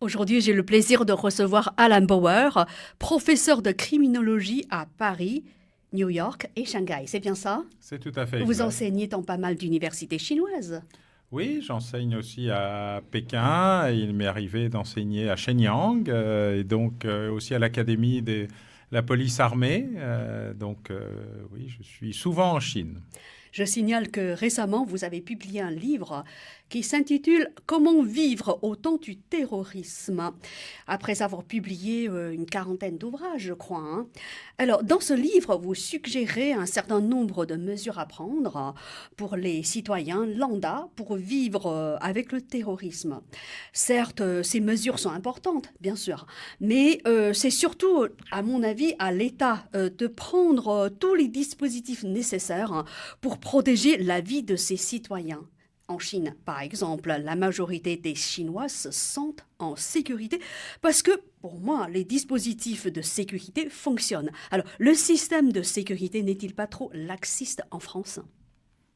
Aujourd'hui, j'ai le plaisir de recevoir Alan Bauer, professeur de criminologie à Paris, New York et Shanghai. C'est bien ça? C'est tout à fait Vous exact. enseignez dans pas mal d'universités chinoises. Oui, j'enseigne aussi à Pékin. Il m'est arrivé d'enseigner à Shenyang et donc aussi à l'Académie de la police armée. Oui, je suis souvent en Chine. Je signale que récemment, vous avez publié un livre qui s'intitule Comment vivre au temps du terrorisme, après avoir publié une quarantaine d'ouvrages, je crois, hein. Alors, dans ce livre, vous suggérez un certain nombre de mesures à prendre pour les citoyens lambda pour vivre avec le terrorisme. Certes, ces mesures sont importantes, bien sûr, mais c'est surtout, à mon avis, à l'État de prendre tous les dispositifs nécessaires pour protéger la vie de ses citoyens. En Chine, par exemple, la majorité des Chinois se sentent en sécurité parce que, pour moi, les dispositifs de sécurité fonctionnent. Alors, le système de sécurité n'est-il pas trop laxiste en France?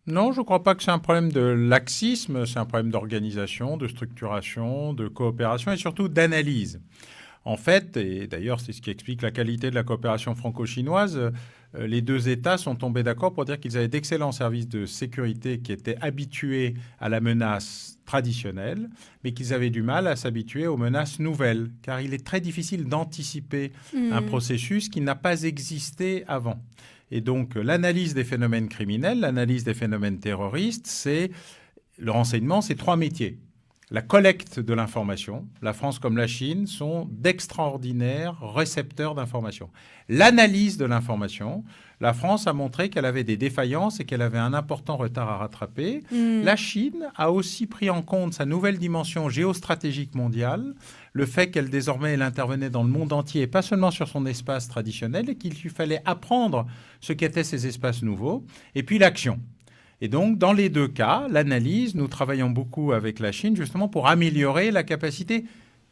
Non, je ne crois pas que c'est un problème de laxisme, c'est un problème d'organisation, de structuration, de coopération et surtout d'analyse. En fait, et d'ailleurs c'est ce qui explique la qualité de la coopération franco-chinoise, les deux États sont tombés d'accord pour dire qu'ils avaient d'excellents services de sécurité qui étaient habitués à la menace traditionnelle, mais qu'ils avaient du mal à s'habituer aux menaces nouvelles, car il est très difficile d'anticiper un processus qui n'a pas existé avant. Et donc l'analyse des phénomènes criminels, l'analyse des phénomènes terroristes, c'est le renseignement, c'est trois métiers. La collecte de l'information, la France comme la Chine sont d'extraordinaires récepteurs d'informations. L'analyse de l'information, la France a montré qu'elle avait des défaillances et qu'elle avait un important retard à rattraper. La Chine a aussi pris en compte sa nouvelle dimension géostratégique mondiale, le fait qu'elle désormais elle intervenait dans le monde entier, et pas seulement sur son espace traditionnel, et qu'il lui fallait apprendre ce qu'étaient ces espaces nouveaux, et puis l'action. Et donc, dans les deux cas, l'analyse, nous travaillons beaucoup avec la Chine justement pour améliorer la capacité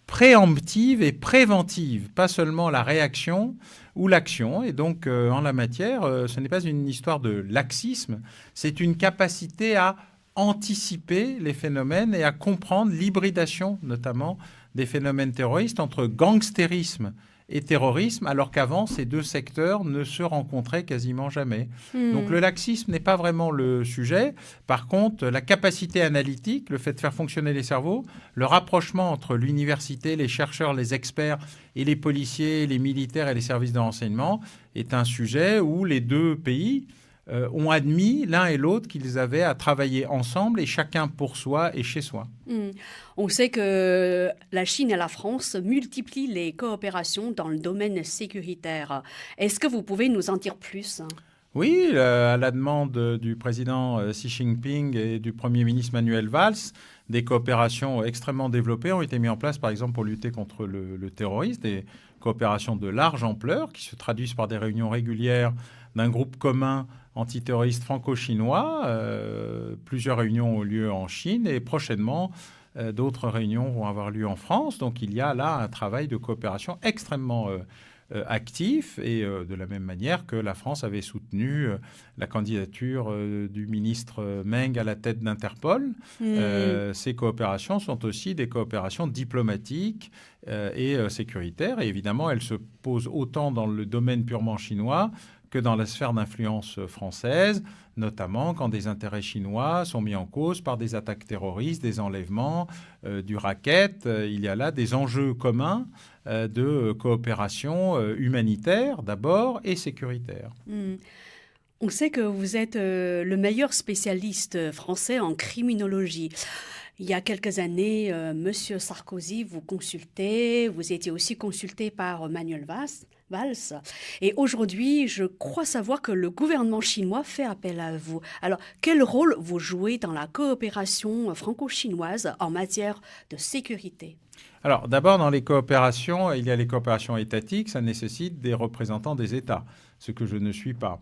préemptive et préventive, pas seulement la réaction ou l'action. Et donc, en la matière, ce n'est pas une histoire de laxisme, c'est une capacité à anticiper les phénomènes et à comprendre l'hybridation, notamment, des phénomènes terroristes entre gangstérisme et terrorisme, alors qu'avant, ces deux secteurs ne se rencontraient quasiment jamais. Donc le laxisme n'est pas vraiment le sujet. Par contre, la capacité analytique, le fait de faire fonctionner les cerveaux, le rapprochement entre l'université, les chercheurs, les experts et les policiers, les militaires et les services de renseignement est un sujet où les deux pays ont admis l'un et l'autre qu'ils avaient à travailler ensemble et chacun pour soi et chez soi. On sait que la Chine et la France multiplient les coopérations dans le domaine sécuritaire. Est-ce que vous pouvez nous en dire plus? Oui, à la demande du président Xi Jinping et du Premier ministre Manuel Valls, des coopérations extrêmement développées ont été mises en place, par exemple, pour lutter contre le terrorisme, des coopérations de large ampleur qui se traduisent par des réunions régulières d'un groupe commun antiterroriste franco-chinois. Plusieurs réunions ont lieu en Chine et prochainement, d'autres réunions vont avoir lieu en France. Donc il y a là un travail de coopération extrêmement actif et de la même manière que la France avait soutenu la candidature du ministre Meng à la tête d'Interpol. Ces coopérations sont aussi des coopérations diplomatiques et sécuritaires. Et évidemment, elles se posent autant dans le domaine purement chinois que dans la sphère d'influence française, notamment quand des intérêts chinois sont mis en cause par des attaques terroristes, des enlèvements, du racket. Il y a là des enjeux communs de coopération humanitaire d'abord et sécuritaire. On sait que vous êtes le meilleur spécialiste français en criminologie. Il y a quelques années, Monsieur Sarkozy vous consultait, vous étiez aussi consulté par Manuel Valls. Et aujourd'hui, je crois savoir que le gouvernement chinois fait appel à vous. Alors, quel rôle vous jouez dans la coopération franco-chinoise en matière de sécurité? Alors, d'abord, dans les coopérations, il y a les coopérations étatiques, ça nécessite des représentants des États, ce que je ne suis pas.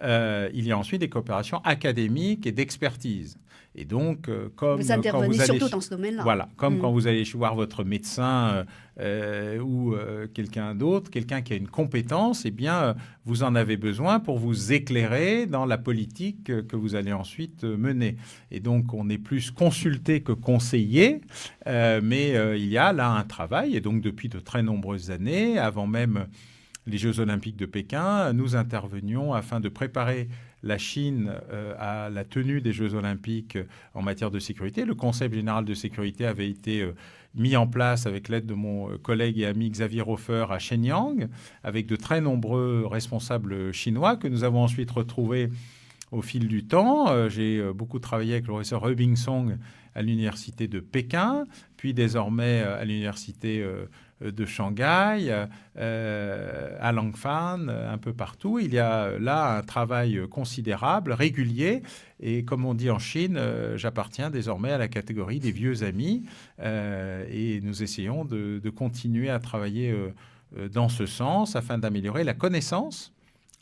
il y a ensuite des coopérations académiques et d'expertise. Et donc, comme vous intervenez quand vous allez, surtout dans ce domaine-là. voilà, comme quand vous allez voir votre médecin ou quelqu'un d'autre, quelqu'un qui a une compétence, eh bien, vous en avez besoin pour vous éclairer dans la politique que vous allez ensuite mener. Et donc, on est plus consulté que conseillé, mais il y a là un travail. Et donc, depuis de très nombreuses années, avant même les Jeux Olympiques de Pékin, nous intervenions afin de préparer la Chine à la tenue des Jeux Olympiques en matière de sécurité. Le Conseil général de sécurité avait été mis en place avec l'aide de mon collègue et ami Xavier Hofer à Shenyang, avec de très nombreux responsables chinois que nous avons ensuite retrouvés au fil du temps. J'ai beaucoup travaillé avec le professeur He Bingsong à l'université de Pékin, puis désormais à l'université de Shanghai, à Langfang, un peu partout. Il y a là un travail considérable, régulier, et comme on dit en Chine, j'appartiens désormais à la catégorie des vieux amis, et nous essayons de continuer à travailler dans ce sens afin d'améliorer la connaissance,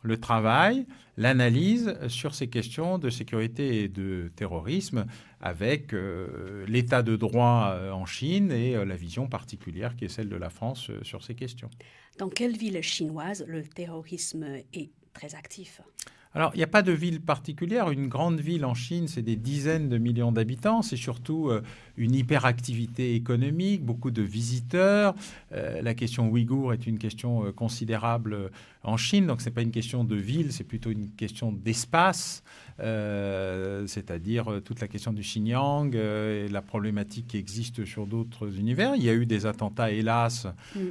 le travail, l'analyse sur ces questions de sécurité et de terrorisme avec l'état de droit en Chine et la vision particulière qui est celle de la France sur ces questions. Dans quelle ville chinoise le terrorisme est très actif ? Alors, il n'y a pas de ville particulière. Une grande ville en Chine, c'est des dizaines de millions d'habitants. C'est surtout une hyperactivité économique, beaucoup de visiteurs. La question ouïghour est une question considérable en Chine. Donc, ce n'est pas une question de ville, c'est plutôt une question d'espace, c'est-à-dire toute la question du Xinjiang et la problématique qui existe sur d'autres univers. Il y a eu des attentats, hélas,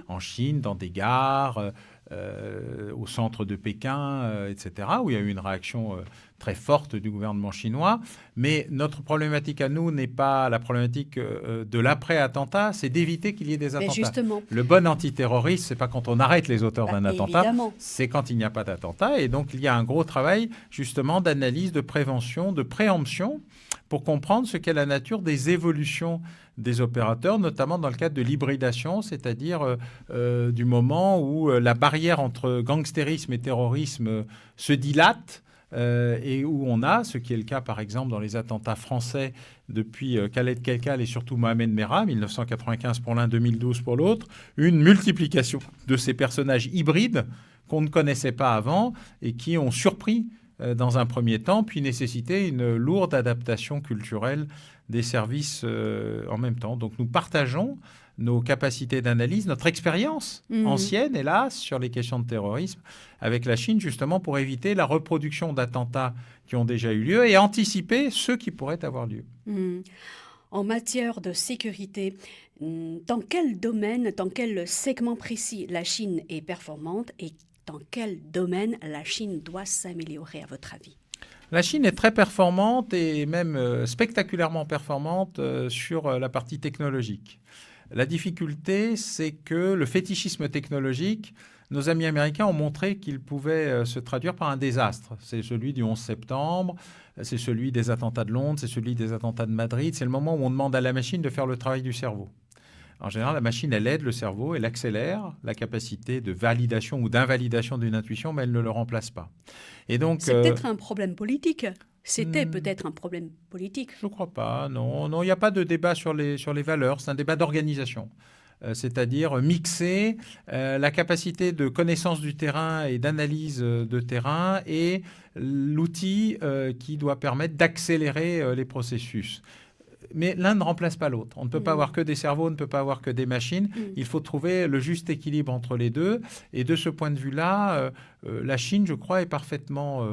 en Chine, dans des gares, au centre de Pékin, etc., où il y a eu une réaction très forte du gouvernement chinois. Mais notre problématique à nous n'est pas la problématique de l'après-attentat, c'est d'éviter qu'il y ait des attentats. Justement. Le bon antiterroriste, c'est pas quand on arrête les auteurs d'un attentat, évidemment. C'est quand il n'y a pas d'attentat. Et donc, il y a un gros travail, justement, d'analyse, de prévention, de préemption, pour comprendre ce qu'est la nature des évolutions des opérateurs, notamment dans le cadre de l'hybridation, c'est-à-dire du moment où la barrière entre gangstérisme et terrorisme se dilate et où on a, ce qui est le cas par exemple dans les attentats français depuis Khaled Kelkal et surtout Mohamed Merah, 1995 pour l'un, 2012 pour l'autre, une multiplication de ces personnages hybrides qu'on ne connaissait pas avant et qui ont surpris dans un premier temps, puis nécessité une lourde adaptation culturelle des services en même temps. Donc nous partageons nos capacités d'analyse, notre expérience ancienne, hélas, sur les questions de terrorisme avec la Chine, justement pour éviter la reproduction d'attentats qui ont déjà eu lieu et anticiper ceux qui pourraient avoir lieu. En matière de sécurité, dans quel domaine, dans quel segment précis la Chine est performante et dans quel domaine la Chine doit s'améliorer, à votre avis ? La Chine est très performante et même spectaculairement performante sur la partie technologique. La difficulté, c'est que le fétichisme technologique, nos amis américains ont montré qu'il pouvait se traduire par un désastre. C'est celui du 11 septembre, c'est celui des attentats de Londres, c'est celui des attentats de Madrid. C'est le moment où on demande à la machine de faire le travail du cerveau. En général, la machine, elle aide le cerveau, elle accélère la capacité de validation ou d'invalidation d'une intuition, mais elle ne le remplace pas. Et donc, c'est peut-être un problème politique. C'était peut-être un problème politique. Je ne crois pas, non. Il n'y a pas de débat sur les valeurs, c'est un débat d'organisation. C'est-à-dire mixer la capacité de connaissance du terrain et d'analyse de terrain et l'outil qui doit permettre d'accélérer les processus. Mais l'un ne remplace pas l'autre. On ne peut pas avoir que des cerveaux, on ne peut pas avoir que des machines. Il faut trouver le juste équilibre entre les deux. Et de ce point de vue-là, la Chine, je crois, est parfaitement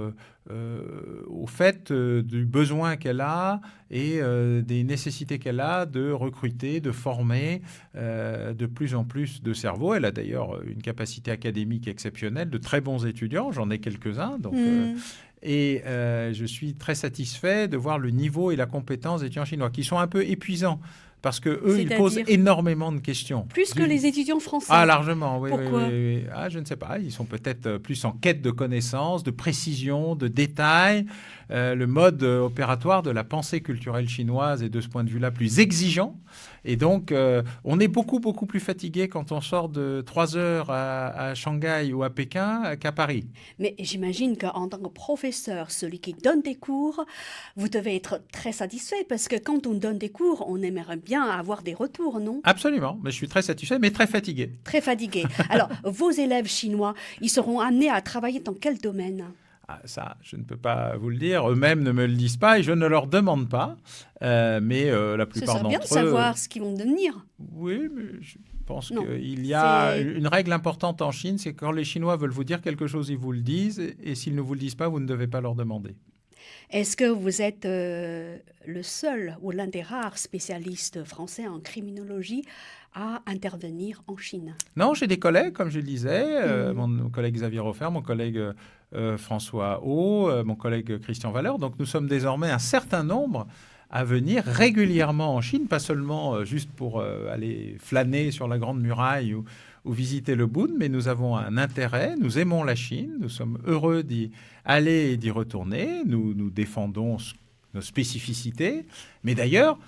au fait du besoin qu'elle a et des nécessités qu'elle a de recruter, de former de plus en plus de cerveaux. Elle a d'ailleurs une capacité académique exceptionnelle, de très bons étudiants. J'en ai quelques-uns, donc... Et je suis très satisfait de voir le niveau et la compétence des étudiants chinois, qui sont un peu épuisants parce que eux, ils posent énormément de questions. Plus que les étudiants français. Ah, largement, oui. Pourquoi? Oui. Ah, je ne sais pas. Ils sont peut-être plus en quête de connaissances, de précision, de détails. Le mode opératoire de la pensée culturelle chinoise est de ce point de vue-là plus exigeant. Et donc, on est beaucoup plus fatigué quand on sort de 3 heures à Shanghai ou à Pékin qu'à Paris. Mais j'imagine qu'en tant que professeur, celui qui donne des cours, vous devez être très satisfait parce que quand on donne des cours, on aimerait bien avoir des retours, non? Absolument. Mais je suis très satisfait, mais très fatigué. Très fatigué. Alors, vos élèves chinois, ils seront amenés à travailler dans quel domaine? Ah, ça, je ne peux pas vous le dire. Eux-mêmes ne me le disent pas et je ne leur demande pas. Mais la plupart d'entre eux... Ce serait bien de savoir ce qu'ils vont devenir. Oui, mais je pense qu'il y a une règle importante en Chine, c'est que quand les Chinois veulent vous dire quelque chose, ils vous le disent. Et s'ils ne vous le disent pas, vous ne devez pas leur demander. Est-ce que vous êtes le seul ou l'un des rares spécialistes français en criminologie à intervenir en Chine? Non, j'ai des collègues, comme je le disais, mon collègue Xavier Hofer, mon collègue François Haut, mon collègue Christian Valeur. Donc nous sommes désormais un certain nombre à venir régulièrement en Chine, pas seulement juste pour aller flâner sur la Grande Muraille ou visiter le Bund, mais nous avons un intérêt, nous aimons la Chine, nous sommes heureux d'y aller et d'y retourner, nous défendons nos spécificités, mais d'ailleurs,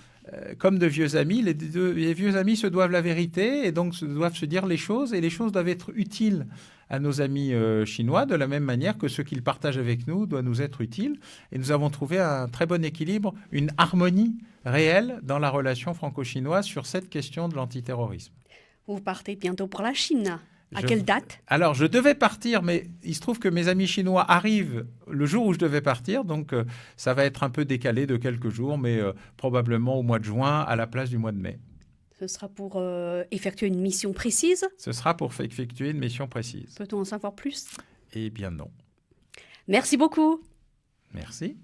comme de vieux amis, les vieux amis se doivent la vérité et donc doivent se dire les choses, et les choses doivent être utiles à nos amis chinois, de la même manière que ce qu'ils partagent avec nous doit nous être utile. Et nous avons trouvé un très bon équilibre, une harmonie réelle dans la relation franco-chinoise sur cette question de l'antiterrorisme. Vous partez bientôt pour la Chine. À quelle date? Alors, je devais partir, mais il se trouve que mes amis chinois arrivent le jour où je devais partir, donc ça va être un peu décalé de quelques jours, mais probablement au mois de juin à la place du mois de mai. Ce sera pour effectuer une mission précise? Ce sera pour effectuer une mission précise. Peut-on en savoir plus? Eh bien non. Merci beaucoup. Merci.